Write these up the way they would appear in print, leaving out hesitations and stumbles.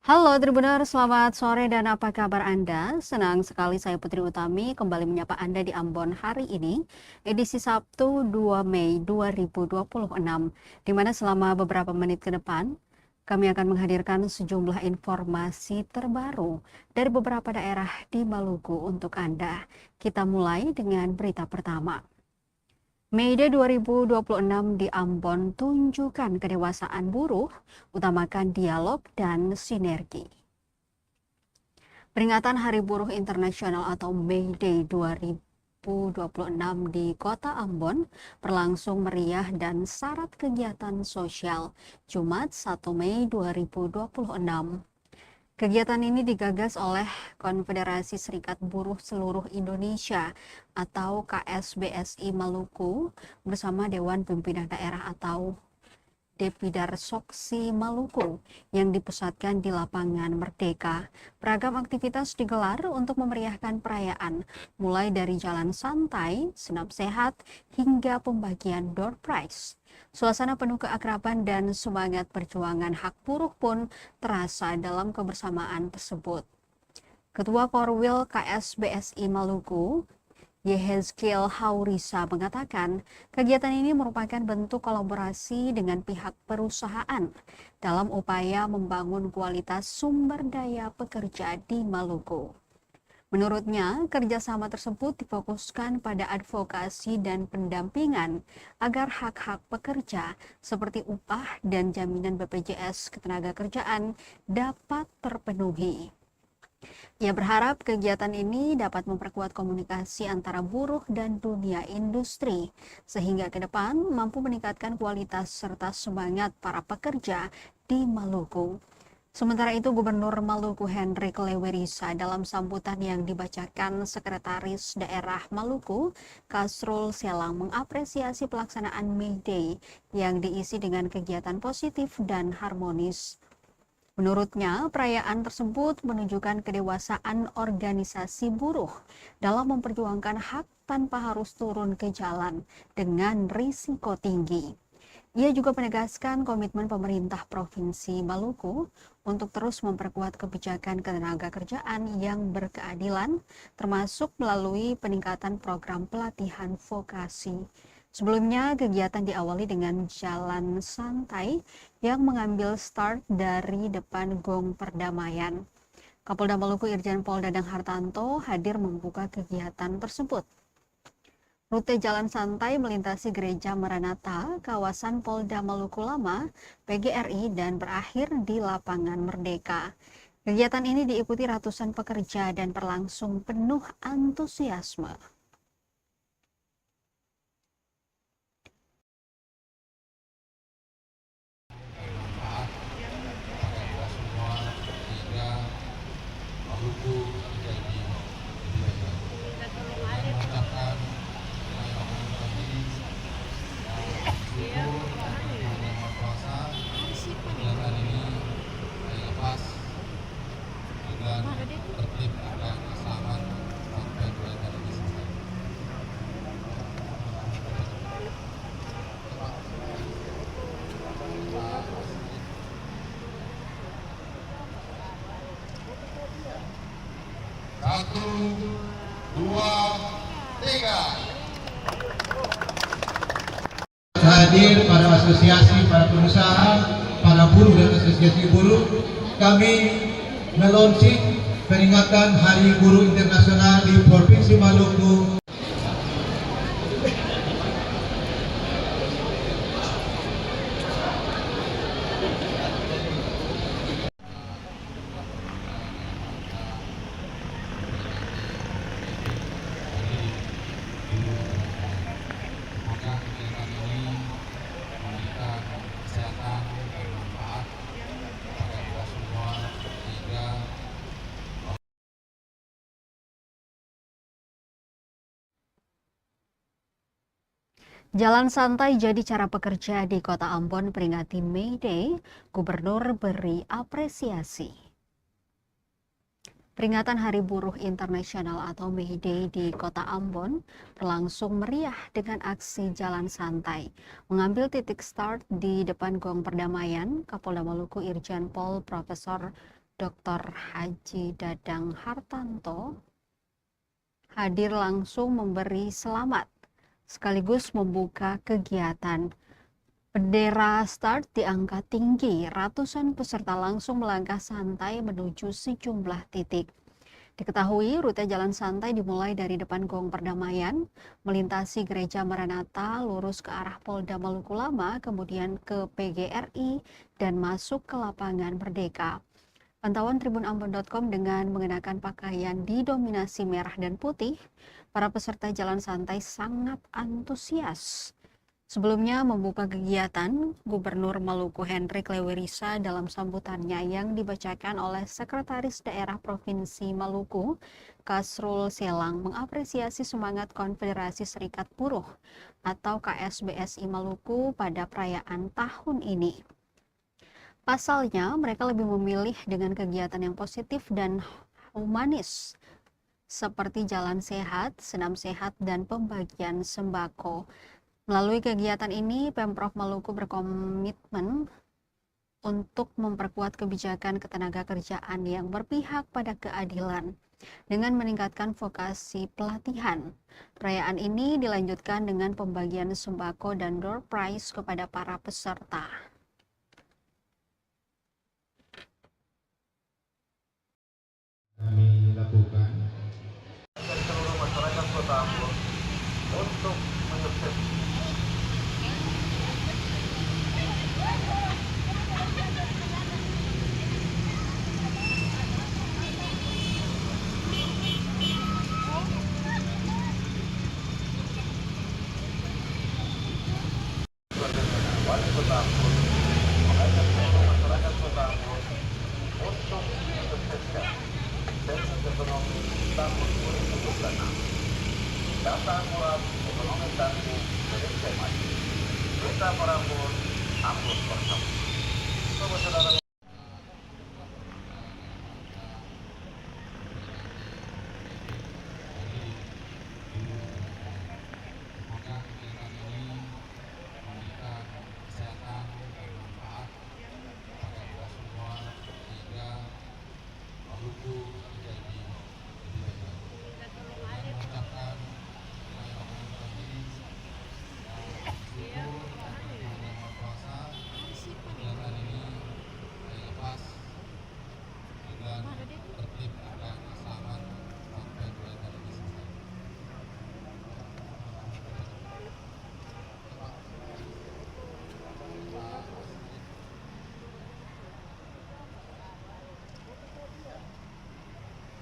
Halo Tribuners, selamat sore dan apa kabar Anda? Senang sekali saya Putri Utami kembali menyapa Anda di Ambon hari ini, edisi Sabtu 2 Mei 2026, di mana selama beberapa menit ke depan, kami akan menghadirkan sejumlah informasi terbaru dari beberapa daerah di Maluku untuk Anda. Kita mulai dengan berita pertama. May Day 2026 di Ambon tunjukkan kedewasaan buruh, utamakan dialog dan sinergi. Peringatan Hari Buruh Internasional atau May Day 2026 di Kota Ambon berlangsung meriah dan syarat kegiatan sosial Jumat 1 Mei 2026. Kegiatan ini digagas oleh Konfederasi Serikat Buruh Seluruh Indonesia atau KSBSI Maluku bersama Dewan Pimpinan Daerah atau Depidar Soksi Maluku yang dipusatkan di lapangan Merdeka. Beragam aktivitas digelar untuk memeriahkan perayaan, mulai dari jalan santai, senam sehat, hingga pembagian door prize. Suasana penuh keakraban dan semangat perjuangan hak buruh pun terasa dalam kebersamaan tersebut. Ketua Korwil KSBSI Maluku, Yehezkiel Haurisa mengatakan, kegiatan ini merupakan bentuk kolaborasi dengan pihak perusahaan dalam upaya membangun kualitas sumber daya pekerja di Maluku. Menurutnya, kerjasama tersebut difokuskan pada advokasi dan pendampingan agar hak-hak pekerja seperti upah dan jaminan BPJS Ketenagakerjaan dapat terpenuhi. Ia berharap kegiatan ini dapat memperkuat komunikasi antara buruh dan dunia industri, sehingga ke depan mampu meningkatkan kualitas serta semangat para pekerja di Maluku. Sementara itu, Gubernur Maluku Hendrik Lewerisa dalam sambutan yang dibacakan Sekretaris Daerah Maluku, Kasrul Selang mengapresiasi pelaksanaan May Day yang diisi dengan kegiatan positif dan harmonis. Menurutnya, perayaan tersebut menunjukkan kedewasaan organisasi buruh dalam memperjuangkan hak tanpa harus turun ke jalan dengan risiko tinggi. Ia juga menegaskan komitmen pemerintah Provinsi Maluku untuk terus memperkuat kebijakan ketenagakerjaan yang berkeadilan, termasuk melalui peningkatan program pelatihan vokasi. Sebelumnya, kegiatan diawali dengan jalan santai yang mengambil start dari depan Gong Perdamaian. Kapolda Maluku Irjen Pol Dadang Hartanto hadir membuka kegiatan tersebut. Rute jalan santai melintasi Gereja Maranatha, kawasan Polda Maluku Lama, PGRI, dan berakhir di lapangan Merdeka. Kegiatan ini diikuti ratusan pekerja dan berlangsung penuh antusiasme. Satu, dua, tiga. Hadir para asosiasi, para pengusaha, para buruh dan asosiasi buruh, kami melaunching peringatan Hari Buruh Internasional di Provinsi Maluku. Jalan santai jadi cara pekerja di Kota Ambon peringati May Day, Gubernur beri apresiasi. Peringatan Hari Buruh Internasional atau May Day di Kota Ambon berlangsung meriah dengan aksi jalan santai. Mengambil titik start di depan Gong Perdamaian, Kapolda Maluku Irjen Pol Profesor Dr. Haji Dadang Hartanto hadir langsung memberi selamat sekaligus membuka kegiatan. Bendera start diangkat tinggi, ratusan peserta langsung melangkah santai menuju sejumlah titik. Diketahui rute jalan santai dimulai dari depan Gong Perdamaian, melintasi Gereja Maranatha, lurus ke arah Polda Maluku Lama, kemudian ke PGRI, dan masuk ke lapangan Merdeka. Pantauan tribunambon.com dengan mengenakan pakaian didominasi merah dan putih, para peserta jalan santai sangat antusias. Sebelumnya membuka kegiatan, Gubernur Maluku Hendrik Lewerisa dalam sambutannya yang dibacakan oleh Sekretaris Daerah Provinsi Maluku, Kasrul Selang, mengapresiasi semangat Konfederasi Serikat Buruh atau KSBSI Maluku pada perayaan tahun ini. Pasalnya, mereka lebih memilih dengan kegiatan yang positif dan humanis, seperti jalan sehat, senam sehat, dan pembagian sembako. Melalui kegiatan ini, Pemprov Maluku berkomitmen untuk memperkuat kebijakan ketenagakerjaan yang berpihak pada keadilan dengan meningkatkan vokasi pelatihan. Perayaan ini dilanjutkan dengan pembagian sembako dan door prize kepada para peserta. Kami lakukan dari seluruh masyarakat Kota Ambon untuk menyukses wali Kota Ambon mengajak seluruh masyarakat Kota Ambon untuk menyukseskan sensus ekonomi tahun 2026. Data akurat ekonomi tangguh Indonesia maju. Kita para Ambon, Ambon bersama. Saudara.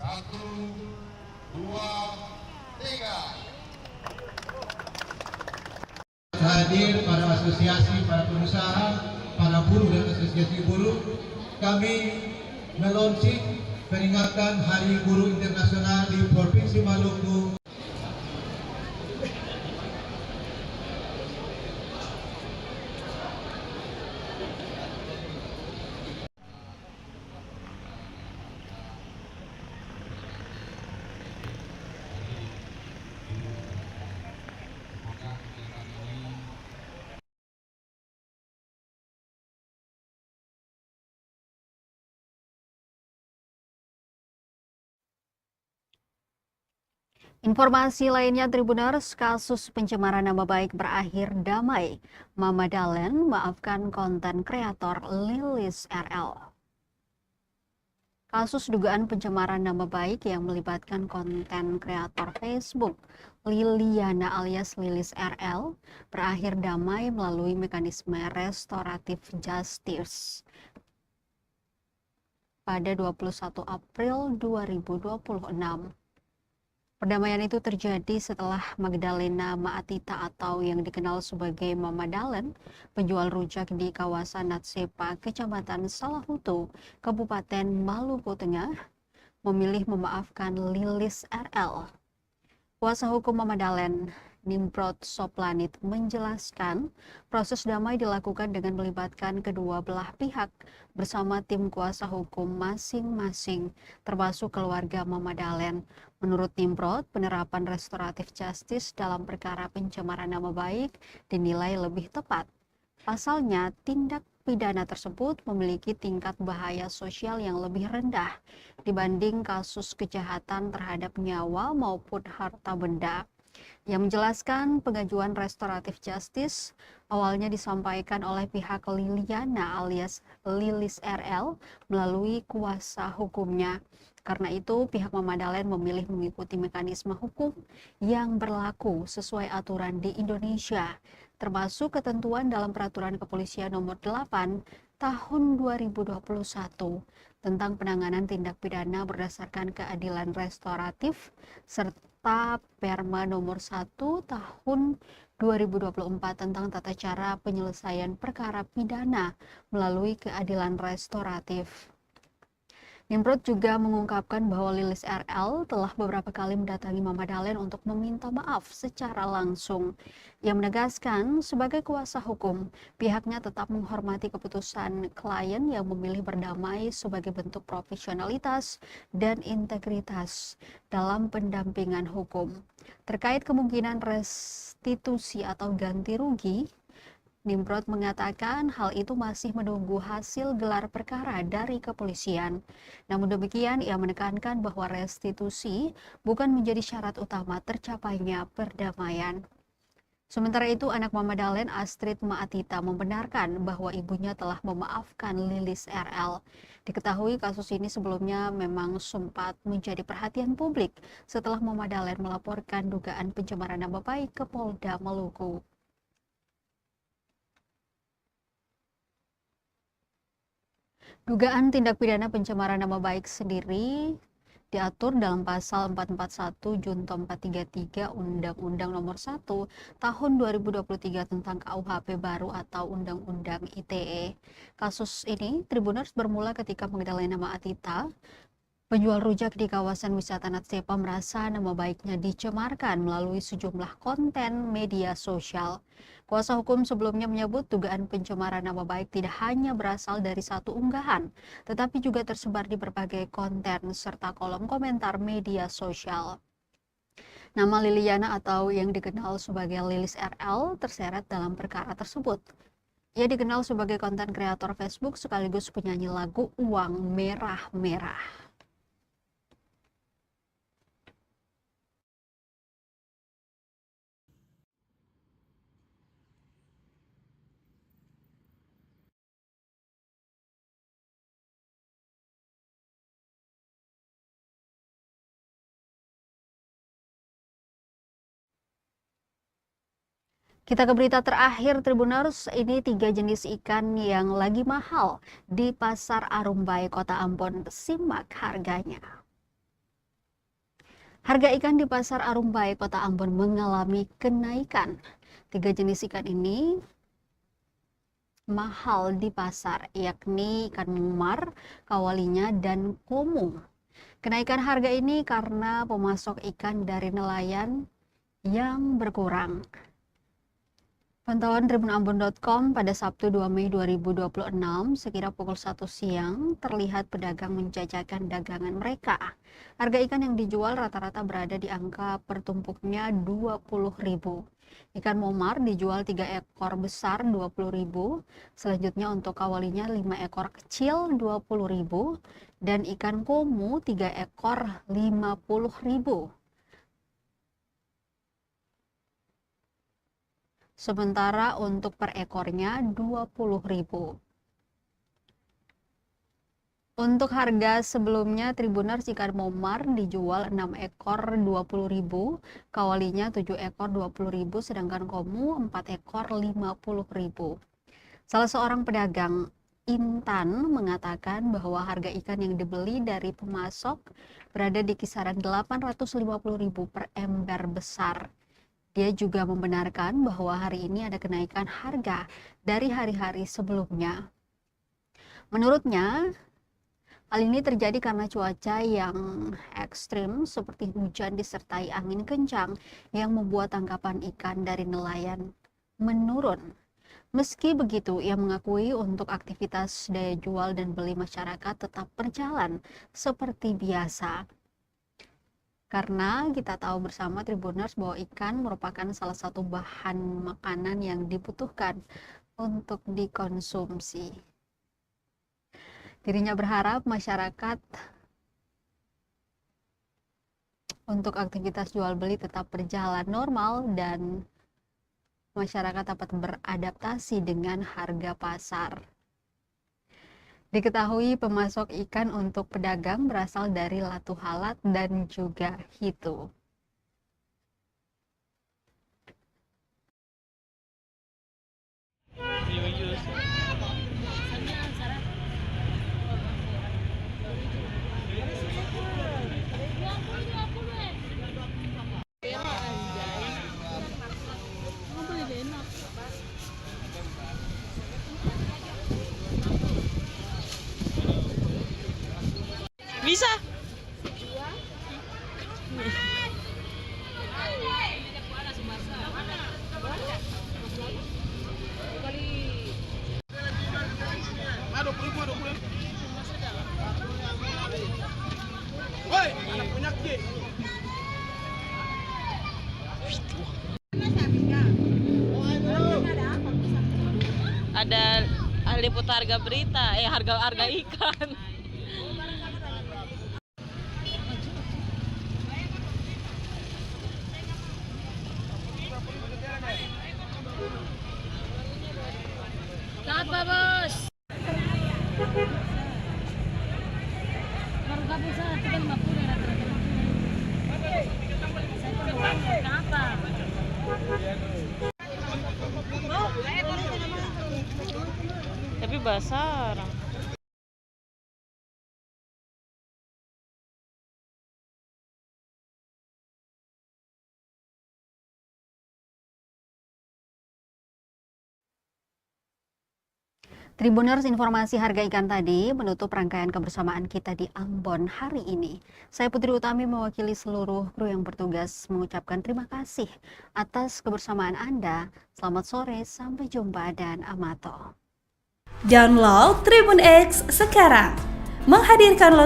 Satu, dua, tiga. hadir para asosiasi, para pengusaha, para buruh dan asosiasi buruh, kami melonsing peringatan Hari Guru Internasional di Provinsi Maluku. Informasi lainnya, Tribuners, kasus pencemaran nama baik berakhir damai. Mama Dalen maafkan konten kreator Lilis RL. Kasus dugaan pencemaran nama baik yang melibatkan konten kreator Facebook Liliana alias Lilis RL berakhir damai melalui mekanisme restoratif justice pada 21 April 2026. Perdamaian itu terjadi setelah Magdalena Maatita atau yang dikenal sebagai Mama Dalen, penjual rujak di kawasan Natsepa, Kecamatan Salahutu, Kabupaten Maluku Tengah, memilih memaafkan Lilis RL. Kuasa hukum Mama Dalen, Nimrod Soplanit, menjelaskan proses damai dilakukan dengan melibatkan kedua belah pihak bersama tim kuasa hukum masing-masing, termasuk keluarga Mama Dalen. Menurut Nimrod, penerapan restoratif justice dalam perkara pencemaran nama baik dinilai lebih tepat. Pasalnya, tindak pidana tersebut memiliki tingkat bahaya sosial yang lebih rendah dibanding kasus kejahatan terhadap nyawa maupun harta benda. Yang menjelaskan pengajuan restoratif justice awalnya disampaikan oleh pihak Liliana alias Lilis RL melalui kuasa hukumnya. Karena itu, pihak Mama Dalen memilih mengikuti mekanisme hukum yang berlaku sesuai aturan di Indonesia, termasuk ketentuan dalam Peraturan Kepolisian Nomor 8 Tahun 2021 tentang penanganan tindak pidana berdasarkan keadilan restoratif serta Perma Nomor 1 Tahun 2024 tentang tata cara penyelesaian perkara pidana melalui keadilan restoratif. Nimrod juga mengungkapkan bahwa Lilis RL telah beberapa kali mendatangi Mama Dalen untuk meminta maaf secara langsung. Ia menegaskan sebagai kuasa hukum, pihaknya tetap menghormati keputusan klien yang memilih berdamai sebagai bentuk profesionalitas dan integritas dalam pendampingan hukum. Terkait kemungkinan restitusi atau ganti rugi, Nimrod mengatakan hal itu masih menunggu hasil gelar perkara dari kepolisian. Namun demikian, ia menekankan bahwa restitusi bukan menjadi syarat utama tercapainya perdamaian. Sementara itu, anak Mama Dalen, Astrid Maatita, membenarkan bahwa ibunya telah memaafkan Lilis RL. Diketahui kasus ini sebelumnya memang sempat menjadi perhatian publik setelah Mama Dalen melaporkan dugaan pencemaran nama baik ke Polda Maluku. Dugaan tindak pidana pencemaran nama baik sendiri diatur dalam pasal 441 junto 433 Undang-Undang Nomor 1 Tahun 2023 tentang KUHP baru atau Undang-Undang ITE. Kasus ini Tribuners bermula ketika Magdalena Maatita, penjual rujak di kawasan wisata Natsepa, merasa nama baiknya dicemarkan melalui sejumlah konten media sosial. Kuasa hukum sebelumnya menyebut dugaan pencemaran nama baik tidak hanya berasal dari satu unggahan, tetapi juga tersebar di berbagai konten serta kolom komentar media sosial. Nama Liliana atau yang dikenal sebagai Lilis RL terseret dalam perkara tersebut. Ia dikenal sebagai konten kreator Facebook sekaligus penyanyi lagu Uang Merah-Merah. Kita ke berita terakhir, Tribuners. Ini 3 jenis ikan yang lagi mahal di Pasar Arumbai, Kota Ambon. Simak harganya. Harga ikan di Pasar Arumbai, Kota Ambon mengalami kenaikan. 3 jenis ikan ini mahal di pasar, yakni ikan mumar, kawalinya, dan komo. Kenaikan harga ini karena pemasok ikan dari nelayan yang berkurang. Pantauan tribunambon.com pada Sabtu 2 Mei 2026 sekira pukul 1 siang terlihat pedagang menjajakan dagangan mereka. Harga ikan yang dijual rata-rata berada di angka pertumpuknya 20.000. Ikan momar dijual 3 ekor besar 20.000, selanjutnya untuk kawalinya 5 ekor kecil 20.000 dan ikan komo 3 ekor 50.000. Sementara untuk per ekornya 20.000. Untuk harga sebelumnya, Tribuners, ikan momar dijual 6 ekor 20.000, kawalinya 7 ekor 20.000, sedangkan komo 4 ekor 50.000. Salah seorang pedagang, Intan, mengatakan bahwa harga ikan yang dibeli dari pemasok berada di kisaran 850.000 per ember besar. Dia juga membenarkan bahwa hari ini ada kenaikan harga dari hari-hari sebelumnya. Menurutnya, hal ini terjadi karena cuaca yang ekstrim seperti hujan disertai angin kencang yang membuat tangkapan ikan dari nelayan menurun. Meski begitu, ia mengakui untuk aktivitas daya jual dan beli masyarakat tetap berjalan seperti biasa. Karena kita tahu bersama Tribuners bahwa ikan merupakan salah satu bahan makanan yang dibutuhkan untuk dikonsumsi. Dirinya berharap masyarakat untuk aktivitas jual beli tetap berjalan normal dan masyarakat dapat beradaptasi dengan harga pasar. Diketahui pemasok ikan untuk pedagang berasal dari Latu Halat dan juga Hitu. Bisa. Ada liput harga berita, harga ikan. Kenapa, Bos? Baru gabung saya 350 ya rata-rata. Kenapa? Tapi basah orang. Tribuners, informasi harga ikan tadi menutup rangkaian kebersamaan kita di Ambon hari ini. Saya Putri Utami mewakili seluruh kru yang bertugas mengucapkan terima kasih atas kebersamaan Anda. Selamat sore, sampai jumpa dan amato. Download Tribun X sekarang, menghadirkan